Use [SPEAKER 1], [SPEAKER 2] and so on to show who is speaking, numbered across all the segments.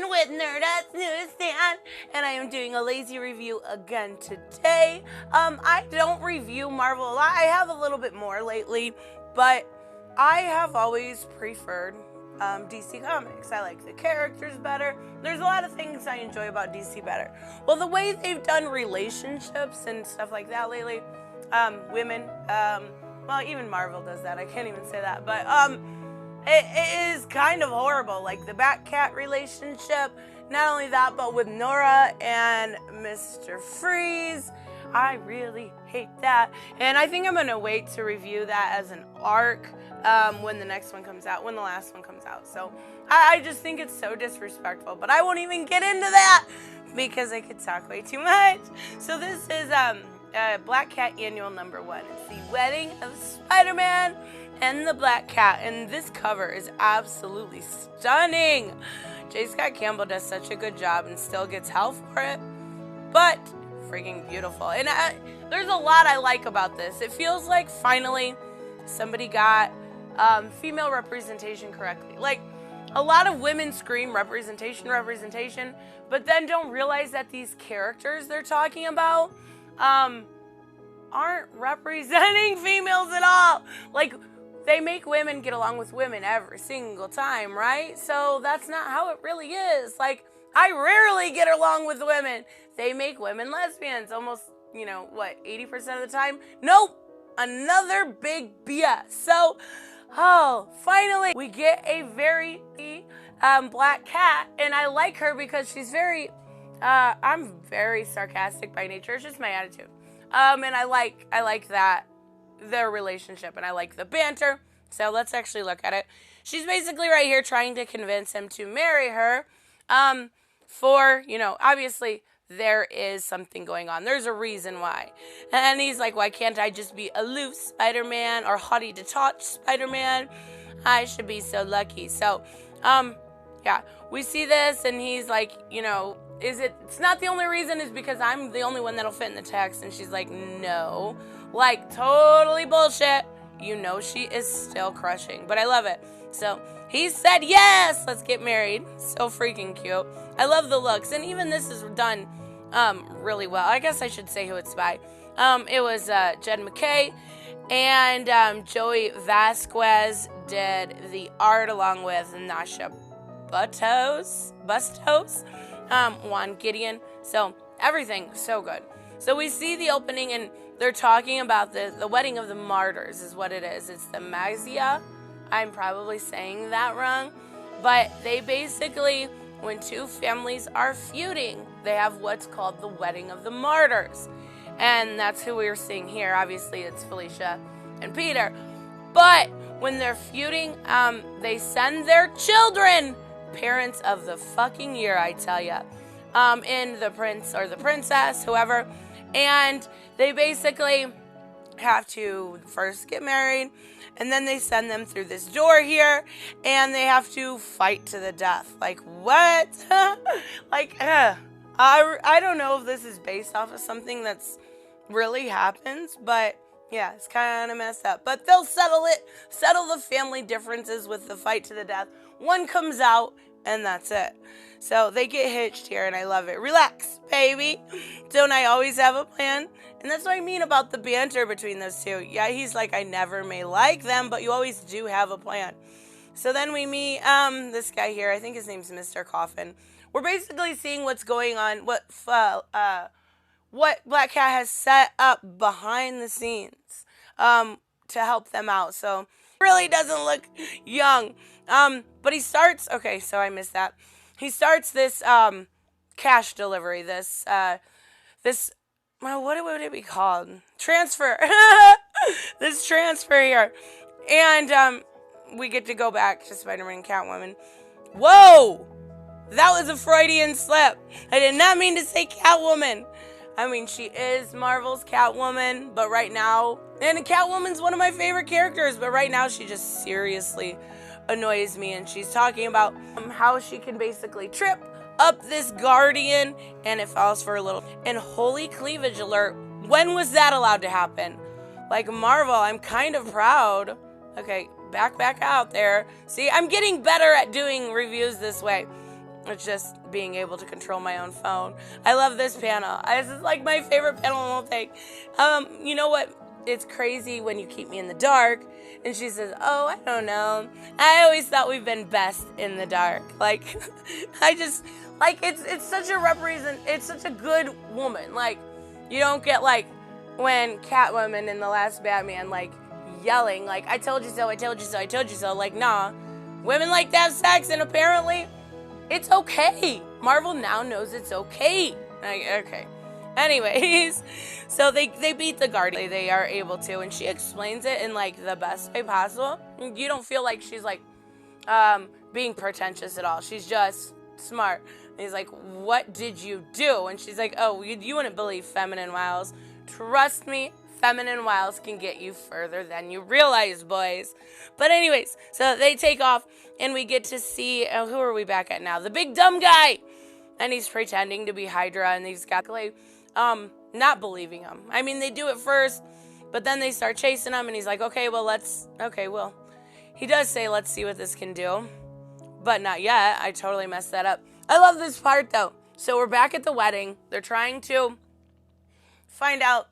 [SPEAKER 1] in with Nerdette's NewsStand, and I am doing a lazy review again today. I don't review Marvel a lot. I have a little bit more lately, but I have always preferred DC Comics. I like the characters better. There's a lot of things I enjoy about DC better. Well, the way they've done relationships and stuff like that lately, women, well, even Marvel does that. I can't even say that, but it is kind of horrible. Like the Bat-Cat relationship, not only that, but with Nora and Mr. Freeze. I really hate that. And I think I'm going to wait to review that as an arc when the next one comes out, when the last one comes out. So I just think it's so disrespectful. But I won't even get into that because I could talk way too much. So this is Black Cat Annual number 1. It's the wedding of Spider-Man and the Black Cat. And this cover is absolutely stunning. J. Scott Campbell does such a good job and still gets hell for it. But freaking beautiful. And there's a lot I like about this. It feels like finally somebody got female representation correctly. Like a lot of women scream representation, but then don't realize that these characters they're talking about aren't representing females at all. Like they make women get along with women every single time, right? So that's not how it really is. Like I rarely get along with women. They make women lesbians almost, 80% of the time? Nope. Another big BS. So, finally, we get a very Black Cat, and I like her because she's very, I'm very sarcastic by nature. It's just my attitude. And I like that, their relationship, and I like the banter. So let's actually look at it. She's basically right here trying to convince him to marry her. For, obviously there is something going on. There's a reason why. And he's like, why can't I just be aloof Spider-Man or haughty to touch Spider-Man? I should be so lucky. So, yeah, we see this and he's like, it's not the only reason is because I'm the only one that'll fit in the text. And she's like, no, like totally bullshit. She is still crushing, but I love it. So he said, yes, let's get married. So freaking cute. I love the looks. And even this is done really well. I guess I should say who it's by. It was Jed McKay and Joey Vasquez did the art along with Nasha Bustos, Juan Gideon. So everything so good. So we see the opening and they're talking about the wedding of the martyrs is what it is. It's the Magzia. I'm probably saying that wrong, but they basically, when two families are feuding, they have what's called the wedding of the martyrs. And that's who we're seeing here. Obviously, it's Felicia and Peter. But when they're feuding, they send their children, parents of the fucking year, I tell ya, in the prince or the princess, whoever. And they basically have to first get married, and then they send them through this door here, and they have to fight to the death. Like, what? I don't know if this is based off of something that's really happens, but yeah, it's kind of messed up. But they'll settle the family differences with the fight to the death. One comes out, and that's it. So they get hitched here, and I love it. Relax, baby. Don't I always have a plan? And that's what I mean about the banter between those two. Yeah, he's like, I never may like them, but you always do have a plan. So then we meet this guy here. I think his name's Mr. Coffin. We're basically seeing what's going on, what Black Cat has set up behind the scenes to help them out. So he really doesn't look young. But he starts, okay, so I missed that. He starts this cash delivery, this what would it be called? Transfer. This transfer here. And we get to go back to Spider-Man and Catwoman. Whoa! That was a Freudian slip. I did not mean to say Catwoman. I mean, she is Marvel's Catwoman, but right now, and Catwoman's one of my favorite characters, but right now she just seriously annoys me, and she's talking about how she can basically trip up this guardian and it falls for a little. And holy cleavage alert, when was that allowed to happen? Like Marvel, I'm kind of proud. Okay, back out there. See, I'm getting better at doing reviews this way. It's just being able to control my own phone. I love this panel. This is like my favorite panel in the whole thing. You know what? It's crazy when you keep me in the dark. And she says, oh, I don't know. I always thought we've been best in the dark. Like, I just, like, it's such a it's such a good woman. Like, you don't get, like, when Catwoman in the last Batman, like, yelling, like, I told you so, I told you so, I told you so. Like, nah. Women like to have sex, and apparently it's okay. Marvel now knows it's okay. Like, okay. Anyways, so they beat the Guardian. They are able to, and she explains it in, like, the best way possible. You don't feel like she's, like, being pretentious at all. She's just smart. And he's like, what did you do? And she's like, oh, you wouldn't believe feminine wiles. Trust me, feminine wiles can get you further than you realize, boys. But anyways, so they take off, and we get to see, who are we back at now? The big dumb guy. And he's pretending to be Hydra, and he's got Clay, not believing him. I mean, they do it first, but then they start chasing him, and he's like, he does say, let's see what this can do. But not yet. I totally messed that up. I love this part, though. So we're back at the wedding. They're trying to find out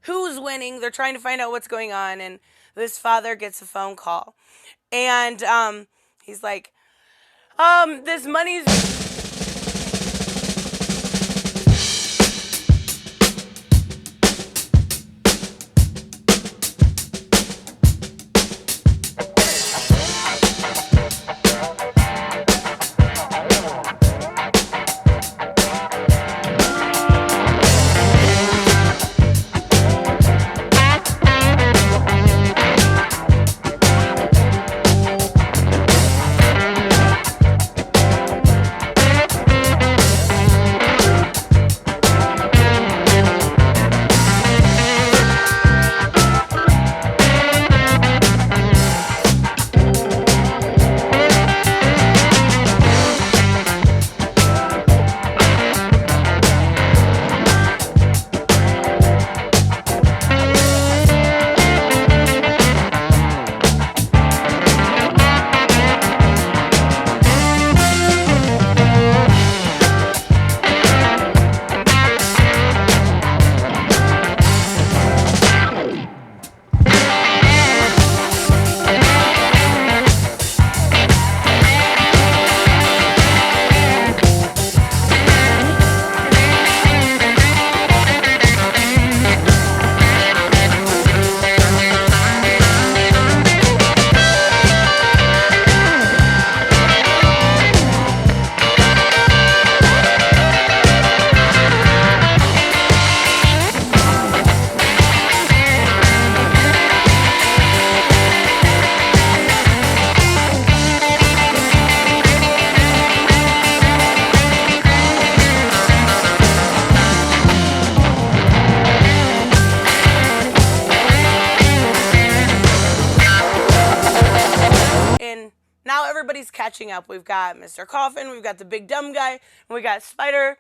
[SPEAKER 1] who's winning. They're trying to find out what's going on, and this father gets a phone call. And he's like, this money's... Everybody's catching up. We've got Mr. Coffin, we've got the big dumb guy, and we got Spider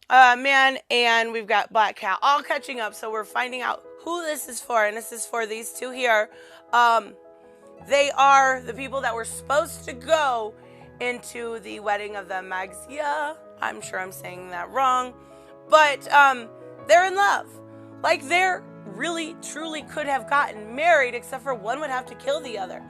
[SPEAKER 1] Man, and we've got Black Cat, all catching up. So we're finding out who this is for, and this is for these two here. They are the people that were supposed to go into the wedding of the Magsia. I'm sure I'm saying that wrong, but they're in love. Like, they're really, truly could have gotten married, except for one would have to kill the other.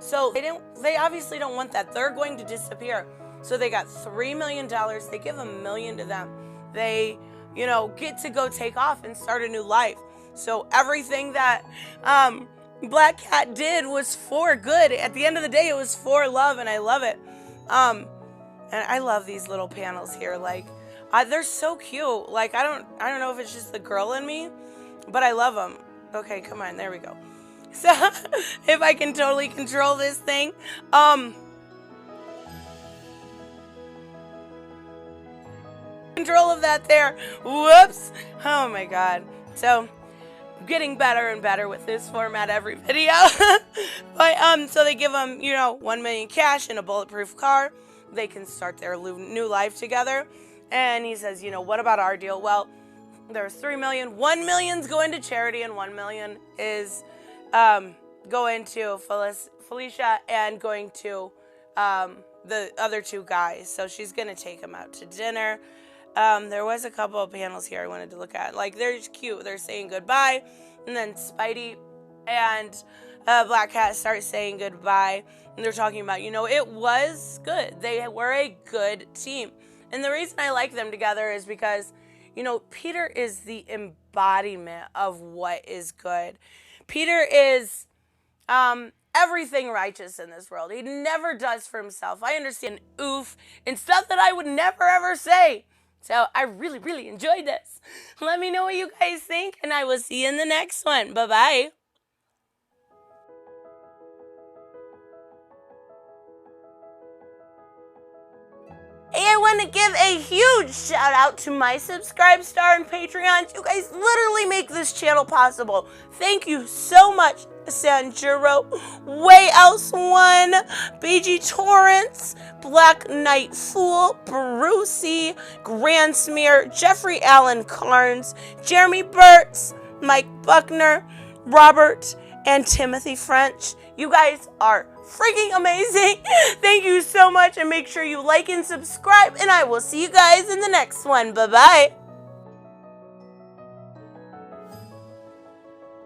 [SPEAKER 1] So they obviously don't want that. They're going to disappear. So they got $3 million. They give $1 million to them. They, get to go take off and start a new life. So everything that Black Cat did was for good. At the end of the day, it was for love, and I love it. And I love these little panels here. Like, they're so cute. Like, I don't know if it's just the girl in me, but I love them. Okay, come on, there we go. So, if I can totally control this thing, control of that there. Whoops. Oh my God. So, getting better and better with this format every video. But so they give them, $1 million cash and a bulletproof car. They can start their new life together. And he says, what about our deal? Well, there's $3 million. $1 million's going to charity, and $1 million is going to Felicia and going to the other two guys. So she's going to take them out to dinner. There was a couple of panels here I wanted to look at. Like, they're just cute. They're saying goodbye. And then Spidey and Black Cat start saying goodbye. And they're talking about, it was good. They were a good team. And the reason I like them together is because, Peter is the embodiment of what is good. Peter is everything righteous in this world. He never does for himself. I understand oof and stuff that I would never ever say. So I really, really enjoyed this. Let me know what you guys think, and I will see you in the next one. Bye-bye. Hey, I want to give a huge shout out to my Subscribe Star and Patreons. You guys literally make this channel possible. Thank you so much, Sanjuro, Way Else One, BG Torrance, Black Knight Fool, Brucey, Grand Smear, Jeffrey Allen Carnes, Jeremy Burtz, Mike Buckner, Robert, and Timothy French. You guys are freaking amazing. Thank you so much, and make sure you like and subscribe, and I will see you guys in the next one. Bye-bye.